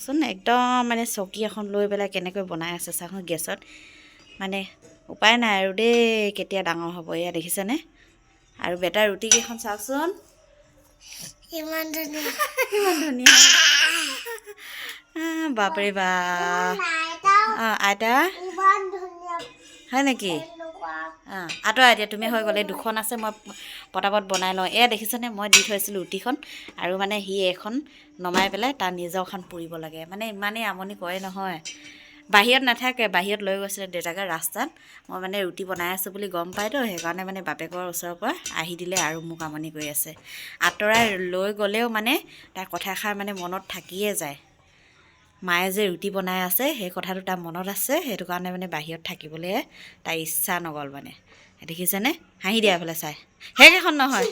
চাওকচোন একদম মানে চকী এখন লৈ পেলাই কেনেকৈ বনাই আছে চাওকচোন গেছত মানে উপায় নাই আৰু দেই কেতিয়া ডাঙৰ হ'ব এয়া দেখিছেনে আৰু বেটাৰ ৰুটি কেইখন চাওকচোন ইমান ধুনীয়া ইমান ধুনীয়া বাপৰে বা আইতা ইমান ধুনীয়া হয় নেকি আঁতৰা এতিয়া তুমি হৈ গ'লে দুখন আছে মই পটাপট বনাই লওঁ এয়া দেখিছেনে মই দি থৈছিলোঁ ৰুটিখন আৰু মানে সি এখন নমাই পেলাই তাৰ নিজৰখন পুৰিব লাগে মানে ইমানেই আমনি কৰে নহয় বাহিৰত নাথাকে বাহিৰত লৈ গৈছিলে দেউতাকে ৰাস্তাত মই মানে ৰুটি বনাই আছোঁ বুলি গম পাইতো সেইকাৰণে মানে বাপেকৰ ওচৰৰ পৰা আহি দিলে আৰু মোক আমনি কৰি আছে আঁতৰাই লৈ গ'লেও মানে তাৰ কথাষাৰ মানে মনত থাকিয়ে যায় মায়ে যে ৰুটি বনাই আছে সেই কথাটো তাৰ মনত আছে সেইটো কাৰণে মানে বাহিৰত থাকিবলৈ তাৰ ইচ্ছা নগ'ল মানে দেখিছেনে হাঁহি দিয়া এফালে চাই সেইকেইখন নহয়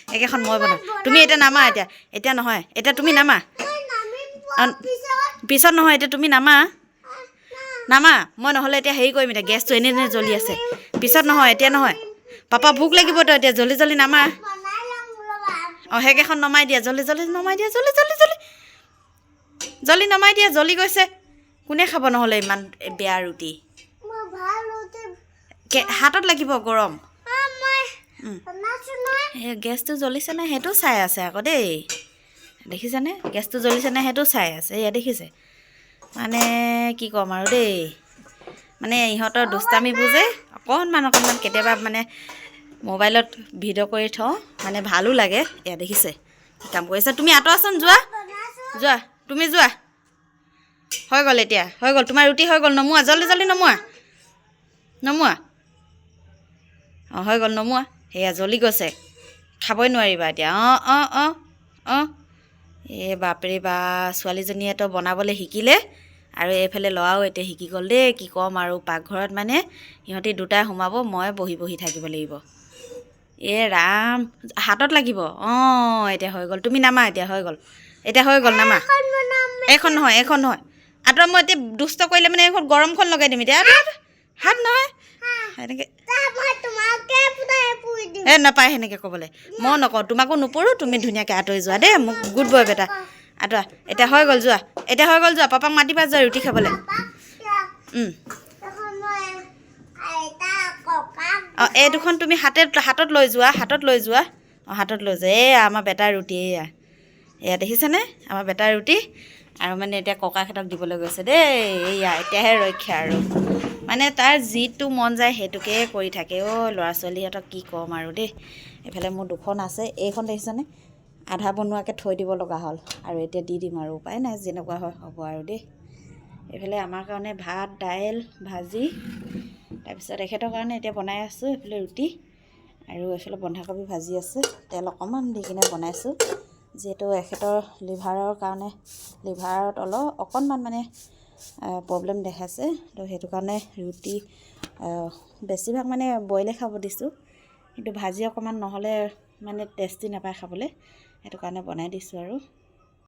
সেইকেইখন মই বনাম তুমি এতিয়া নামা এতিয়া নহয় এতিয়া তুমি নামা পিছত নহয় এতিয়া তুমি নামা মই নহ'লে এতিয়া হেৰি কৰিম এতিয়া গেছটো এনেই জ্বলি আছে পিছত নহয় এতিয়া নহয় পাপা ভোক লাগিবতো এতিয়া জল্দি নামা সেইকেইখন নমাই দিয়া জল্দি নমাই দিয়া জল্দি নমাই দিয়া জ্বলি গৈছে কোনে খাব নহ'লে ইমান বেয়া ৰুটি হাতত লাগিব গৰম গেছটো জ্বলিছেনে সেইটো চাই আছে আকৌ দেই দেখিছেনে গেছটো জ্বলিছেনে সেইটো চাই আছে এয়া দেখিছে মানে কি ক'ম আৰু দেই মানে ইহঁতৰ দুষ্টামিবোৰ যে অকণমান কেতিয়াবা মানে মোবাইলত ভিডিঅ' কৰি থওঁ মানে ভালো লাগে এয়া দেখিছে কি কাম কৰিছে তুমি আঁতৰাচোন যোৱা তুমি যোৱা হৈ গ'ল এতিয়া হৈ গ'ল তোমাৰ ৰুটি হৈ গ'ল নমোৱা জল্দি নমোৱা হৈ গ'ল নমোৱা সেয়া জ্বলি গৈছে খাবই নোৱাৰিবা এতিয়া অঁ বাপৰে বা ছোৱালীজনীয়েতো বনাবলৈ শিকিলে আৰু এইফালে ল'ৰাও এতিয়া শিকি গ'ল দেই কি ক'ম আৰু পাকঘৰত মানে সিহঁতি দুটাই সোমাব মই বহি থাকিব লাগিব ৰাম হাতত লাগিব এতিয়া হৈ গ'ল তুমি নামা এতিয়া হৈ গ'ল নামা এইখন নহয় আঁতৰা মই এতিয়া দুষ্ট কৰিলে মানে এইখন গৰমখন লগাই দিম এতিয়া হাত নহয় সেনেকৈ নাপায় সেনেকৈ ক'বলৈ মই নকওঁ তোমাকো নোপোৰোঁ তুমি ধুনীয়াকৈ আঁতৰি যোৱা দেই মোক গুড বয় বেটা আঁতৰা এতিয়া হৈ গ'ল যোৱা পাপাক মাতিবা যোৱা ৰুটি খাবলৈ এই দুখন তুমি হাতত লৈ যোৱা আমাৰ বেটাৰ ৰুটি এয়া দেখিছেনে আমাৰ বেটাৰ ৰুটি আৰু মানে এতিয়া ককাহঁতক দিবলৈ গৈছে দেই এতিয়াহে ৰক্ষা আৰু মানে তাৰ যিটো মন যায় সেইটোকে কৰি থাকে ল'ৰা ছোৱালীহঁতক কি ক'ম আৰু দেই এইফালে মোৰ দুখন আছে এইখন দেখিছেনে আধা বনোৱাকৈ থৈ দিব লগা হ'ল আৰু এতিয়া দি দিম আৰু উপায় নাই যেনেকুৱা হয় হ'ব আৰু দেই এইফালে আমাৰ কাৰণে ভাত দাইল ভাজি তাৰপিছত এখেতৰ কাৰণে এতিয়া বনাই আছোঁ এইফালে ৰুটি আৰু এইফালে বন্ধাকবি ভাজি আছে তেল অকণমান দি কিনে বনাইছোঁ যিহেতু এখেতৰ লিভাৰৰ কাৰণে লিভাৰত অকণমান মানে প্ৰব্লেম দেখাইছে তো সেইটো কাৰণে ৰুটি বেছিভাগ মানে বইলে খাব দিছোঁ কিন্তু ভাজি অকণমান নহ'লে মানে টেষ্টি নাপায় খাবলৈ সেইটো কাৰণে বনাই দিছোঁ আৰু